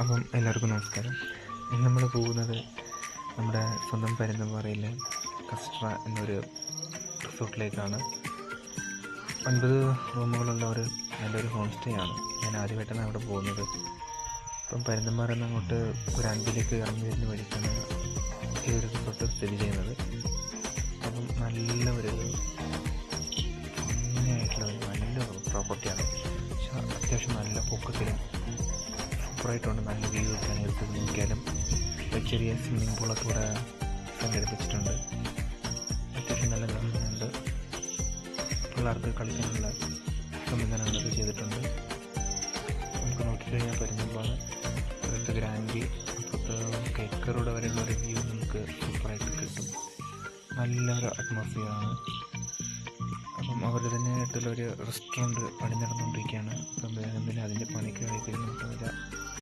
അപ്പം എല്ലാവർക്കും നമസ്കാരം. ഇന്ന് നമ്മൾ പോകുന്നത് നമ്മുടെ സ്വന്തം പരുന്തുംപാറയിലെ കസ്ട്ര എന്നൊരു റിസോർട്ടിലേക്കാണ്. 9 റൂമുകളുള്ള നല്ലൊരു ഹോം സ്റ്റേ ആണ്. ഞാൻ ആദ്യമായിട്ടാണ് അവിടെ പോകുന്നത്. അപ്പം പരുന്തുംപാറ നിന്ന് അങ്ങോട്ട് ഒരു അൻപിലേക്ക് ഇറങ്ങി വരുന്ന വഴിക്കാണ് ഈ ഒരു റിസോർട്ട് സ്ഥിതി ചെയ്യുന്നത്. അപ്പം നല്ലൊരു നല്ലൊരു പ്രോപ്പർട്ടിയാണ്. അത്യാവശ്യം നല്ല പൊക്കത്തിലും സൂപ്പറായിട്ടുണ്ട്. നല്ല വ്യൂ ഒക്കെയാണ്. എടുത്ത് നോക്കിയാലും ഒരു ചെറിയ സ്വിമ്മിംഗ് പൂളൊക്കെ ഇവിടെ സംഘടിപ്പിച്ചിട്ടുണ്ട്. അത്യാവശ്യം നല്ല ഗവൺമെൻറ് പിള്ളേർക്ക് കളിക്കാനുള്ള സംവിധാനങ്ങളൊക്കെ ചെയ്തിട്ടുണ്ട്. നമുക്ക് നോക്കിക്കഴിഞ്ഞാൽ പരുന്തുംപാറ ഇവിടുത്തെ ഗ്രാൻഡ് അപ്പുറത്ത് കേക്കറോടെ വരെയുള്ള ഒരു വ്യൂ നമുക്ക് സൂപ്പറായിട്ട് കിട്ടും. നല്ലൊരു അറ്റ്മോസ്ഫിയറാണ്. അപ്പം അവർ തന്നെയായിട്ടുള്ളൊരു റെസ്റ്റോറൻറ്റ് പണി നടന്നുകൊണ്ടിരിക്കുകയാണ്. അപ്പം വേഗം തന്നെ അതിൻ്റെ പണിക്ക് കഴിക്കുന്നില്ല.